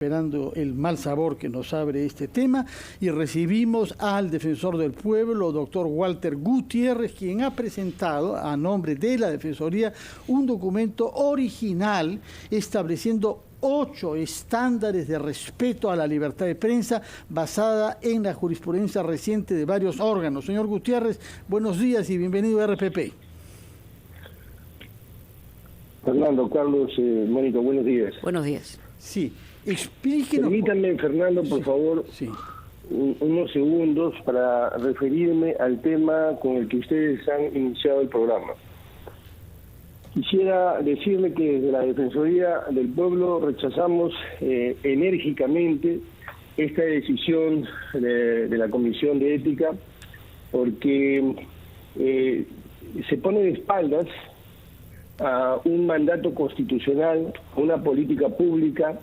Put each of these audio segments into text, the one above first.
Esperando el mal sabor que nos abre este tema, y recibimos al defensor del pueblo, doctor Walter Gutiérrez, quien ha presentado a nombre de la Defensoría un documento original estableciendo 8 estándares de respeto a la libertad de prensa basada en la jurisprudencia reciente de varios órganos. Señor Gutiérrez, buenos días y bienvenido a RPP. Fernando, Carlos, Mónica, buenos días. Buenos días. Sí, explíquenos. Permítanme, Fernando, por favor, unos segundos para referirme al tema con el que ustedes han iniciado el programa. Quisiera decirle que desde la Defensoría del Pueblo rechazamos enérgicamente esta decisión de la Comisión de Ética, porque se pone de espaldas a un mandato constitucional, a una política pública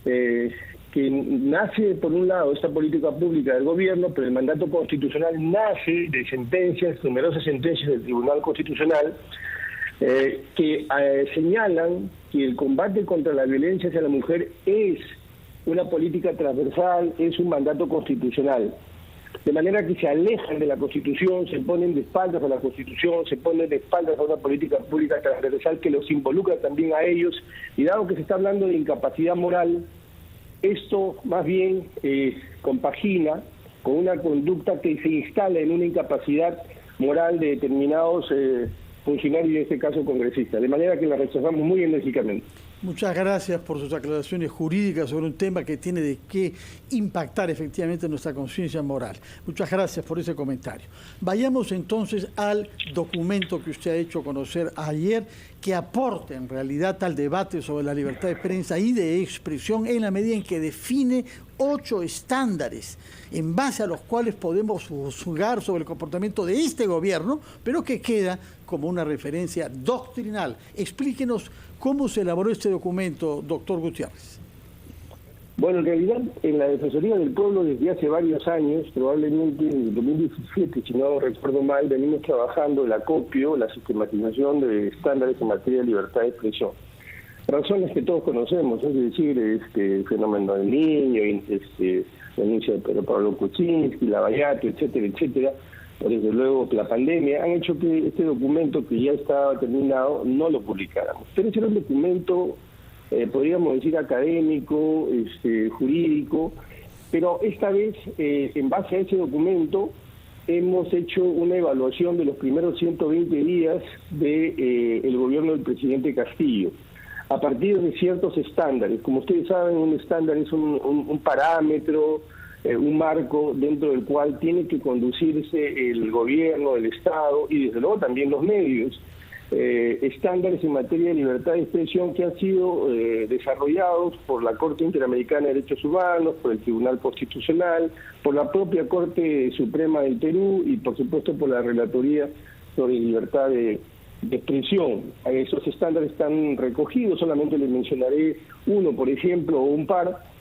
que nace, por un lado, esta política pública del gobierno, pero el mandato constitucional nace de sentencias, numerosas sentencias del Tribunal Constitucional, que señalan que el combate contra la violencia hacia la mujer es una política transversal, es un mandato constitucional. De manera que se alejan de la Constitución, se ponen de espaldas a la Constitución, se ponen de espaldas a una política pública transversal que los involucra también a ellos, y dado que se está hablando de incapacidad moral, esto más bien compagina con una conducta que se instala en una incapacidad moral de determinados funcionarios, en este caso congresistas, de manera que la rechazamos muy enérgicamente. Muchas gracias por sus aclaraciones jurídicas sobre un tema que tiene de qué impactar efectivamente nuestra conciencia moral. Muchas gracias por ese comentario. Vayamos entonces al documento que usted ha hecho conocer ayer, que aporta en realidad al debate sobre la libertad de prensa y de expresión en la medida en que define 8 estándares en base a los cuales podemos juzgar sobre el comportamiento de este gobierno, pero que queda como una referencia doctrinal. Explíquenos cómo se elaboró este documento, doctor Gutiérrez. Bueno, en realidad, en la Defensoría del Pueblo desde hace varios años, probablemente en el 2017, si no recuerdo mal, venimos trabajando el acopio, la sistematización de estándares en materia de libertad de expresión. Razones que todos conocemos, es decir, el fenómeno del niño, la denuncia de Pedro Pablo Kuczynski, Lavallato, etcétera, etcétera, desde luego la pandemia, han hecho que este documento, que ya estaba terminado, no lo publicáramos. Pero ese era un documento, podríamos decir, académico, jurídico, pero esta vez, en base a ese documento, hemos hecho una evaluación de los primeros 120 días del gobierno del presidente Castillo, a partir de ciertos estándares. Como ustedes saben, un estándar es un parámetro, un marco dentro del cual tiene que conducirse el gobierno, el Estado y desde luego también los medios. Estándares en materia de libertad de expresión que han sido desarrollados por la Corte Interamericana de Derechos Humanos, por el Tribunal Constitucional, por la propia Corte Suprema del Perú y por supuesto por la Relatoría sobre Libertad de expresión. Esos estándares están recogidos, solamente les mencionaré uno, por ejemplo, o un par.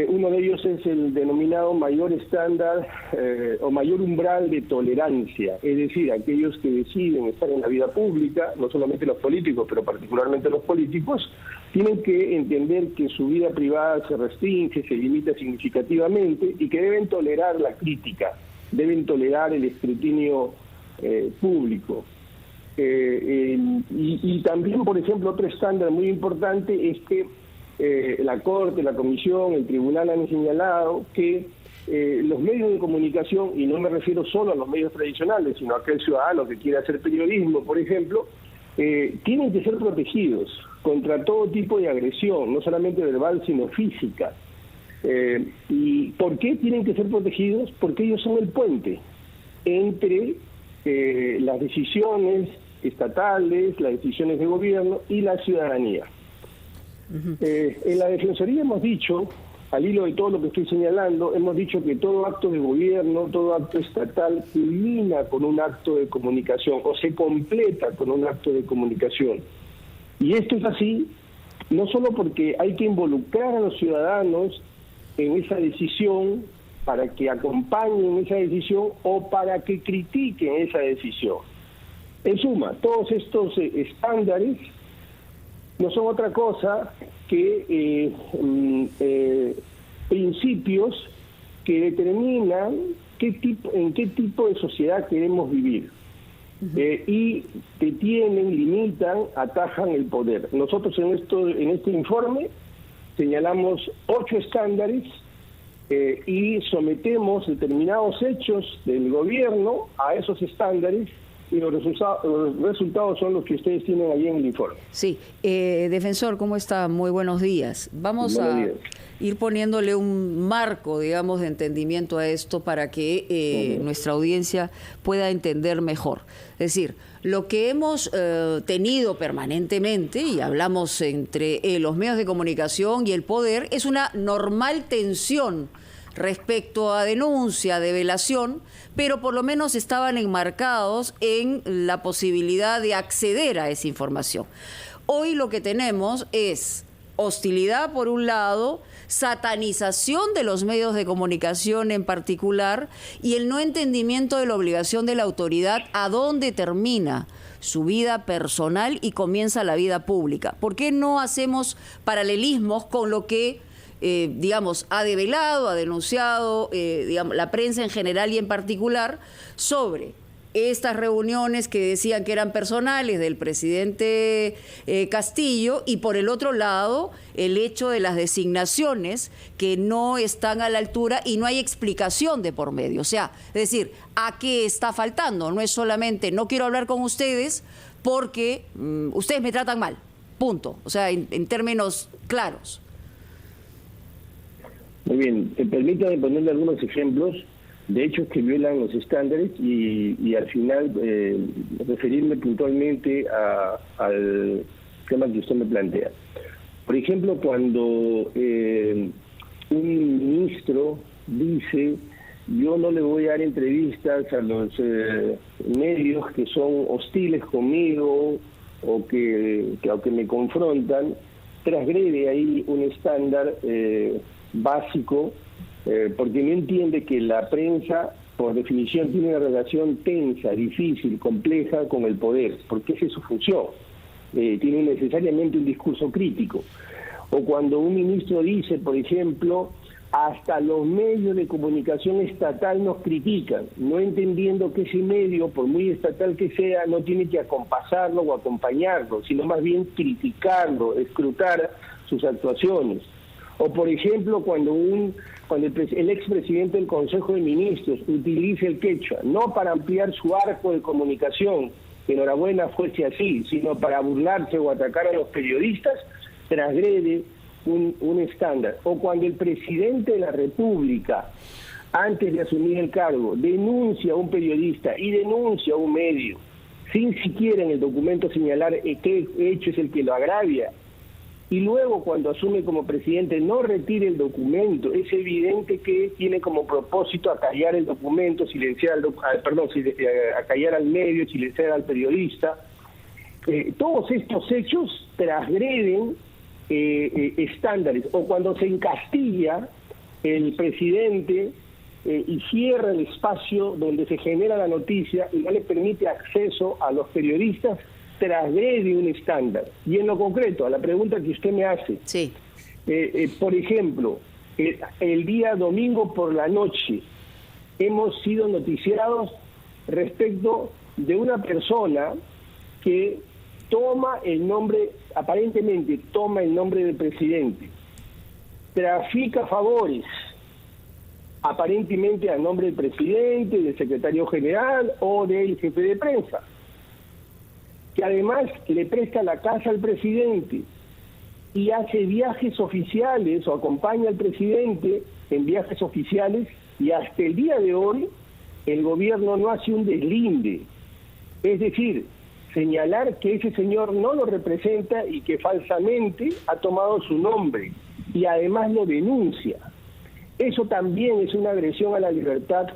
Uno de ellos es el denominado mayor estándar o mayor umbral de tolerancia, es decir, aquellos que deciden estar en la vida pública, no solamente los políticos, pero particularmente los políticos, tienen que entender que su vida privada se restringe, se limita significativamente y que deben tolerar la crítica, deben tolerar el escrutinio público. Y también, por ejemplo, otro estándar muy importante es que la Corte, la Comisión, el Tribunal han señalado que los medios de comunicación, y no me refiero solo a los medios tradicionales, sino a aquel ciudadano que quiere hacer periodismo, por ejemplo, tienen que ser protegidos contra todo tipo de agresión, no solamente verbal, sino física. ¿Y por qué tienen que ser protegidos? Porque ellos son el puente entre las decisiones estatales, las decisiones de gobierno y la ciudadanía. En la Defensoría hemos dicho, al hilo de todo lo que estoy señalando, hemos dicho que todo acto de gobierno, todo acto estatal culmina con un acto de comunicación o se completa con un acto de comunicación. Y esto es así, no solo porque hay que involucrar a los ciudadanos en esa decisión para que acompañen esa decisión o para que critiquen esa decisión. En suma, todos estos estándares no son otra cosa que que principios que determinan en qué tipo de sociedad queremos vivir. Y detienen, limitan, atajan el poder. Nosotros en este informe señalamos 8 estándares y sometemos determinados hechos del gobierno a esos estándares, y los resultados son los que ustedes tienen allí en el informe. Sí. Defensor, ¿cómo está? Muy buenos días. Vamos a ir poniéndole un marco, digamos, de entendimiento a esto para que nuestra audiencia pueda entender mejor. Es decir, lo que hemos tenido permanentemente, y hablamos entre los medios de comunicación y el poder, es una normal tensión respecto a denuncia, develación, pero por lo menos estaban enmarcados en la posibilidad de acceder a esa información. Hoy lo que tenemos es hostilidad por un lado, satanización de los medios de comunicación en particular, y el no entendimiento de la obligación de la autoridad a dónde termina su vida personal y comienza la vida pública. ¿Por qué no hacemos paralelismos con lo que digamos, ha develado, ha denunciado, digamos, la prensa en general y en particular, sobre estas reuniones que decían que eran personales del presidente Castillo, y por el otro lado, el hecho de las designaciones que no están a la altura y no hay explicación de por medio? O sea, es decir, ¿a qué está faltando? No es solamente no quiero hablar con ustedes porque ustedes me tratan mal, punto. O sea, en términos claros. Muy bien, permítame ponerle algunos ejemplos de hechos que violan los estándares y al final referirme puntualmente al tema que usted me plantea. Por ejemplo, cuando un ministro dice: yo no le voy a dar entrevistas a los medios que son hostiles conmigo o que me confrontan, transgrede ahí un estándar básico, porque no entiende que la prensa, por definición, tiene una relación tensa, difícil, compleja con el poder, porque esa es su función. Tiene necesariamente un discurso crítico. O cuando un ministro dice, por ejemplo, hasta los medios de comunicación estatal nos critican, no entendiendo que ese medio, por muy estatal que sea, no tiene que acompasarlo o acompañarlo, sino más bien criticarlo, escrutar sus actuaciones. O, por ejemplo, cuando el expresidente del Consejo de Ministros utiliza el quechua, no para ampliar su arco de comunicación, que enhorabuena fuese así, sino para burlarse o atacar a los periodistas, transgrede un estándar. O cuando el presidente de la República, antes de asumir el cargo, denuncia a un periodista y denuncia a un medio, sin siquiera en el documento señalar qué hecho es el que lo agravia, y luego cuando asume como presidente no retire el documento, es evidente que tiene como propósito acallar el documento, acallar al medio, silenciar al periodista. Todos estos hechos transgreden estándares. O cuando se encastilla el presidente y cierra el espacio donde se genera la noticia y no le permite acceso a los periodistas, transgrede un estándar. Y en lo concreto, a la pregunta que usted me hace, sí. Por ejemplo, el día domingo por la noche hemos sido noticiados respecto de una persona que aparentemente toma el nombre del presidente, trafica favores, aparentemente a nombre del presidente, del secretario general o del jefe de prensa, que además le presta la casa al presidente y hace viajes oficiales o acompaña al presidente en viajes oficiales, y hasta el día de hoy el gobierno no hace un deslinde. Es decir, señalar que ese señor no lo representa y que falsamente ha tomado su nombre y además lo denuncia. Eso también es una agresión a la libertad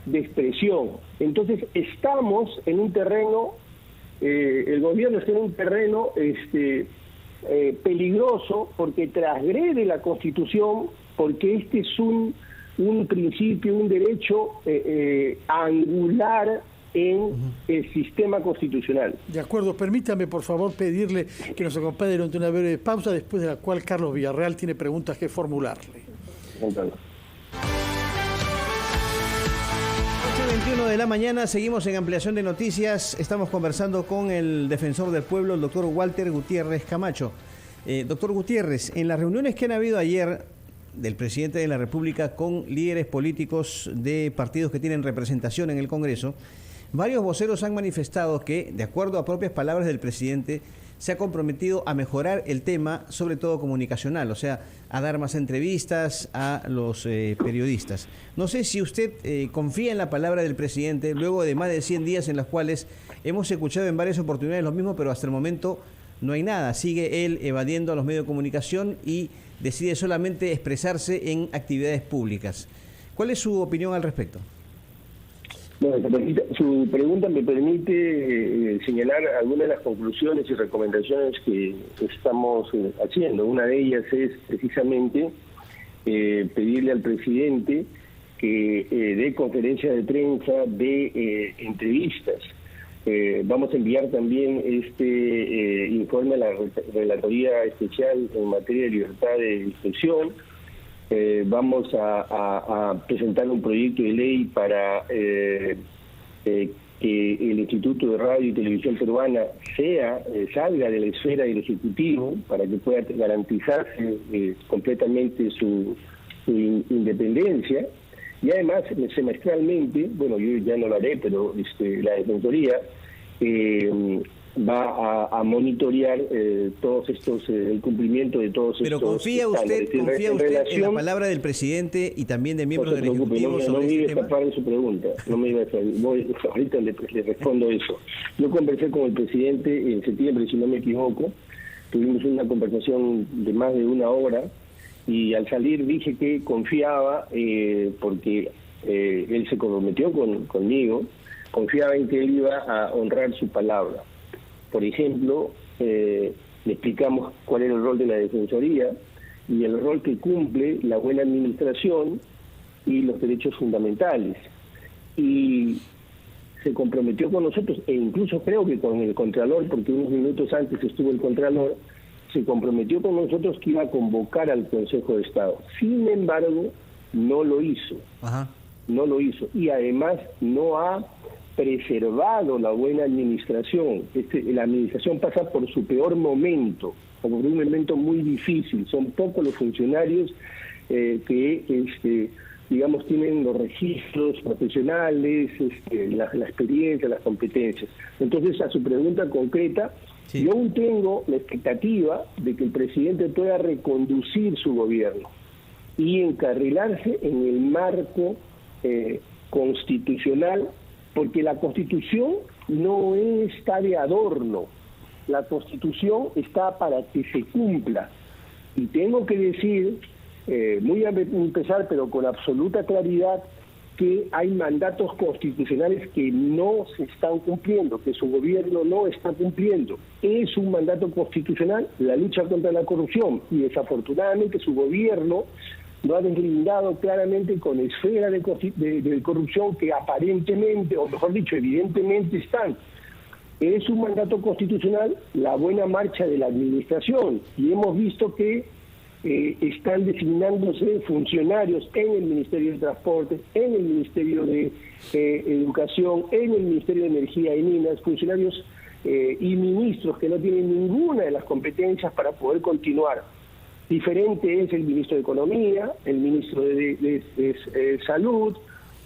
de expresión. Entonces estamos en un terreno, el gobierno está en un terreno peligroso, porque transgrede la Constitución, porque este es un principio, un derecho angular en el sistema constitucional. De acuerdo, permítame por favor pedirle que nos acompañe durante una breve pausa, después de la cual Carlos Villarreal tiene preguntas que formularle. 8:21 de la mañana, seguimos en ampliación de noticias. Estamos conversando con el defensor del pueblo, el doctor Walter Gutiérrez Camacho. Doctor Gutiérrez, en las reuniones que han habido ayer del presidente de la República con líderes políticos de partidos que tienen representación en el Congreso, varios voceros han manifestado que, de acuerdo a propias palabras del presidente, se ha comprometido a mejorar el tema, sobre todo comunicacional, o sea, a dar más entrevistas a los periodistas. No sé si usted confía en la palabra del presidente, luego de más de 100 días en los cuales hemos escuchado en varias oportunidades lo mismo, pero hasta el momento no hay nada. Sigue él evadiendo a los medios de comunicación y decide solamente expresarse en actividades públicas. ¿Cuál es su opinión al respecto? Bueno, su pregunta me permite señalar algunas de las conclusiones y recomendaciones que estamos haciendo. Una de ellas es precisamente pedirle al presidente que dé conferencias de prensa, dé entrevistas. Vamos a enviar también este informe a la Relatoría Especial en materia de libertad de expresión. Vamos a presentar un proyecto de ley para que el Instituto de Radio y Televisión Peruana salga de la esfera del Ejecutivo para que pueda garantizarse completamente su independencia. Y además, semestralmente, bueno, yo ya no lo haré, pero la Defensoría va a monitorear todos estos, el cumplimiento de todos pero estos estándares. Pero confía usted en la palabra del presidente y también de miembros del Ejecutivo no sobre me iba a este tema. escapar de su pregunta. No me iba a ahorita le respondo eso. Yo conversé con el presidente en septiembre, si no me equivoco. Tuvimos una conversación de más de una hora y al salir dije que confiaba porque él se comprometió conmigo, confiaba en que él iba a honrar su palabra. Por ejemplo, le explicamos cuál era el rol de la Defensoría y el rol que cumple la buena administración y los derechos fundamentales. Y se comprometió con nosotros, e incluso creo que con el Contralor, porque unos minutos antes estuvo el Contralor, se comprometió con nosotros que iba a convocar al Consejo de Estado. Sin embargo, no lo hizo. No lo hizo. Y además no ha preservado la buena administración. La administración pasa por su peor momento, o por un momento muy difícil. Son pocos los funcionarios que digamos, tienen los registros profesionales, la experiencia, las competencias. Entonces, a su pregunta concreta, sí, yo aún tengo la expectativa de que el presidente pueda reconducir su gobierno y encarrilarse en el marco constitucional, porque la Constitución no está de adorno, la Constitución está para que se cumpla. Y tengo que decir, muy a empezar, pero con absoluta claridad, que hay mandatos constitucionales que no se están cumpliendo, que su gobierno no está cumpliendo. Es un mandato constitucional la lucha contra la corrupción, y desafortunadamente su gobierno lo ha deslindado claramente con esferas de corrupción que aparentemente, o mejor dicho, evidentemente están. Es un mandato constitucional la buena marcha de la administración, y hemos visto que están designándose funcionarios en el Ministerio de Transporte, en el Ministerio de Educación, en el Ministerio de Energía y Minas, funcionarios y ministros que no tienen ninguna de las competencias para poder continuar. Diferente es el ministro de Economía, el ministro de Salud,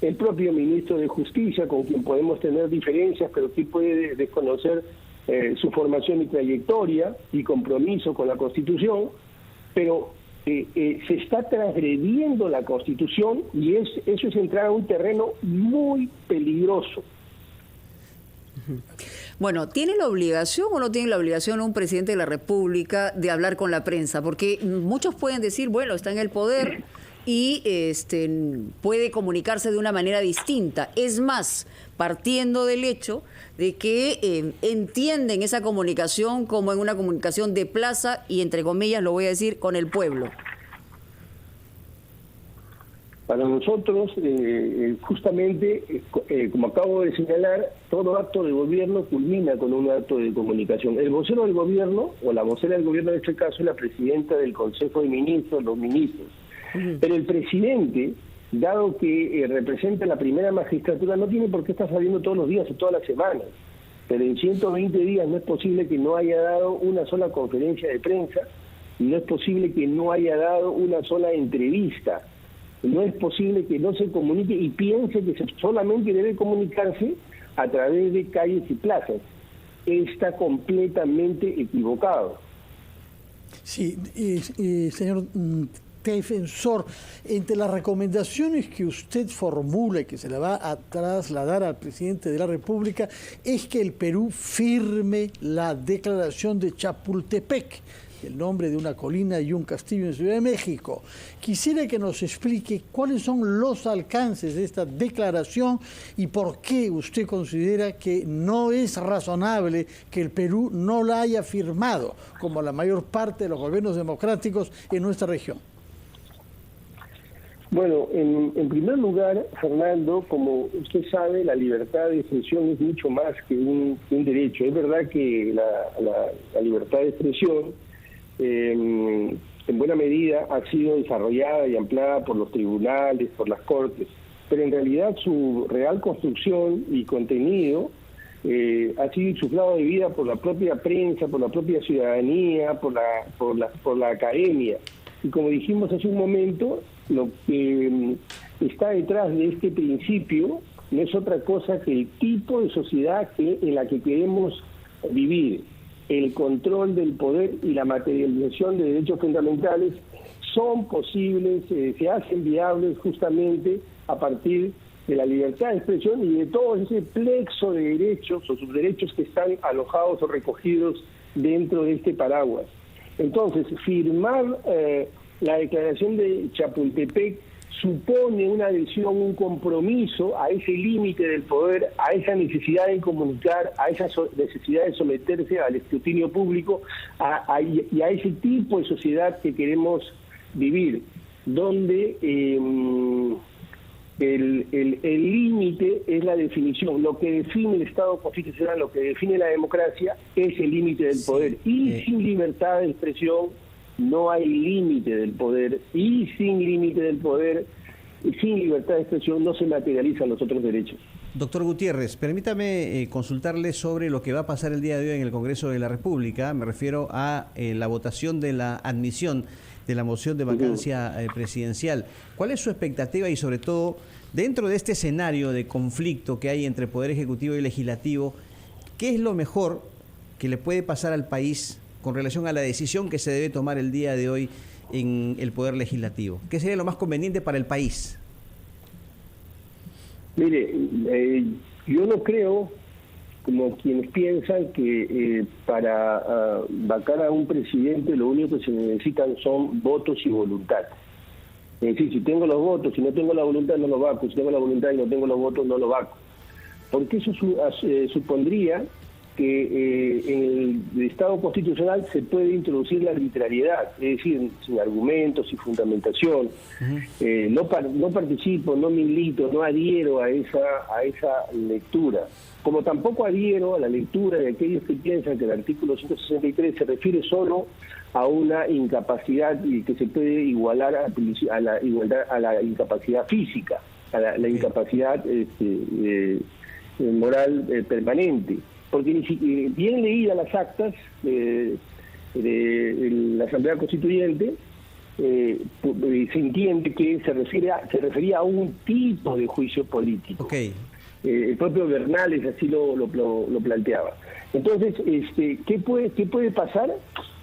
el propio ministro de Justicia, con quien podemos tener diferencias, pero que puede desconocer su formación y trayectoria y compromiso con la Constitución, pero se está transgrediendo la Constitución y eso es entrar a un terreno muy peligroso. Bueno, ¿tiene la obligación o no tiene la obligación un presidente de la República de hablar con la prensa? Porque muchos pueden decir, bueno, está en el poder y puede comunicarse de una manera distinta. Es más, partiendo del hecho de que entienden esa comunicación como en una comunicación de plaza y, entre comillas, lo voy a decir, con el pueblo. Para nosotros, justamente, como acabo de señalar, todo acto de gobierno culmina con un acto de comunicación. El vocero del gobierno, o la vocera del gobierno en este caso, es la presidenta del Consejo de Ministros, los ministros. Pero el presidente, dado que representa la primera magistratura, no tiene por qué estar saliendo todos los días o todas las semanas. Pero en 120 días no es posible que no haya dado una sola conferencia de prensa, no es posible que no haya dado una sola entrevista. No es posible que no se comunique y piense que solamente debe comunicarse a través de calles y plazas. Está completamente equivocado. Sí, señor defensor, entre las recomendaciones que usted formula y que se le va a trasladar al presidente de la República es que el Perú firme la declaración de Chapultepec, el nombre de una colina y un castillo en Ciudad de México. Quisiera que nos explique cuáles son los alcances de esta declaración y por qué usted considera que no es razonable que el Perú no la haya firmado, como la mayor parte de los gobiernos democráticos en nuestra región. Bueno, en primer lugar, Fernando, como usted sabe, la libertad de expresión es mucho más que un derecho. Es verdad que la libertad de expresión en buena medida ha sido desarrollada y ampliada por los tribunales, por las cortes, pero en realidad su real construcción y contenido ha sido insuflado de vida por la propia prensa, por la propia ciudadanía, por la academia. Y como dijimos hace un momento, lo que está detrás de este principio no es otra cosa que el tipo de sociedad en la que queremos vivir. El control del poder y la materialización de derechos fundamentales son posibles, se hacen viables justamente a partir de la libertad de expresión y de todo ese plexo de derechos o subderechos que están alojados o recogidos dentro de este paraguas. Entonces, firmar la declaración de Chapultepec supone una adhesión, un compromiso a ese límite del poder, a esa necesidad de comunicar, a esa necesidad de someterse al escrutinio público y a ese tipo de sociedad que queremos vivir, donde el límite es la definición. Lo que define el Estado constitucional, lo que define la democracia, es el límite del poder. Y sin libertad de expresión no hay límite del poder, y sin límite del poder y sin libertad de expresión no se materializan los otros derechos. Doctor Gutiérrez, permítame consultarle sobre lo que va a pasar el día de hoy en el Congreso de la República. Me refiero a la votación de la admisión de la moción de vacancia presidencial. ¿Cuál es su expectativa y, sobre todo, dentro de este escenario de conflicto que hay entre Poder Ejecutivo y Legislativo, qué es lo mejor que le puede pasar al país con relación a la decisión que se debe tomar el día de hoy en el Poder Legislativo? ¿Qué sería lo más conveniente para el país? Mire, yo no creo, como quienes piensan, que para vacar a un presidente lo único que se necesitan son votos y voluntad. Es decir, si tengo los votos, si no tengo la voluntad, no lo vaco. Si tengo la voluntad y no tengo los votos, no lo vaco. Porque eso supondría que en el Estado constitucional se puede introducir la arbitrariedad, es decir, sin argumentos, sin fundamentación. No participo, no milito, no adhiero a esa lectura. Como tampoco adhiero a la lectura de aquellos que piensan que el artículo 163 se refiere solo a una incapacidad y que se puede igualar a la incapacidad física, a la incapacidad moral permanente. Porque bien leídas las actas de la Asamblea Constituyente, se entiende que se refería a un tipo de juicio político. El propio Bernales así lo planteaba. Entonces, ¿qué puede pasar?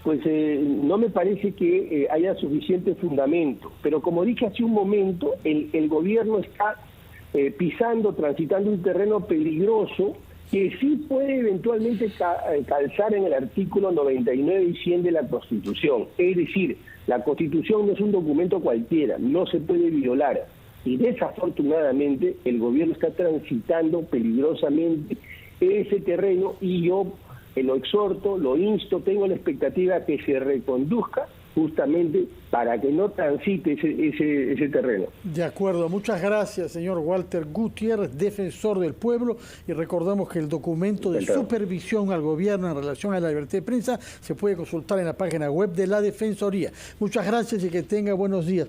Pues no me parece que haya suficiente fundamento. Pero como dije hace un momento, el gobierno está transitando un terreno peligroso que sí puede eventualmente calzar en el artículo 99 y 100 de la Constitución. Es decir, la Constitución no es un documento cualquiera, no se puede violar. Y desafortunadamente el gobierno está transitando peligrosamente ese terreno y yo lo exhorto, lo insto, tengo la expectativa que se reconduzca justamente para que no transite ese terreno. De acuerdo, muchas gracias, señor Walter Gutiérrez, defensor del pueblo, y recordamos que el documento de supervisión al gobierno en relación a la libertad de prensa se puede consultar en la página web de la Defensoría. Muchas gracias y que tenga buenos días.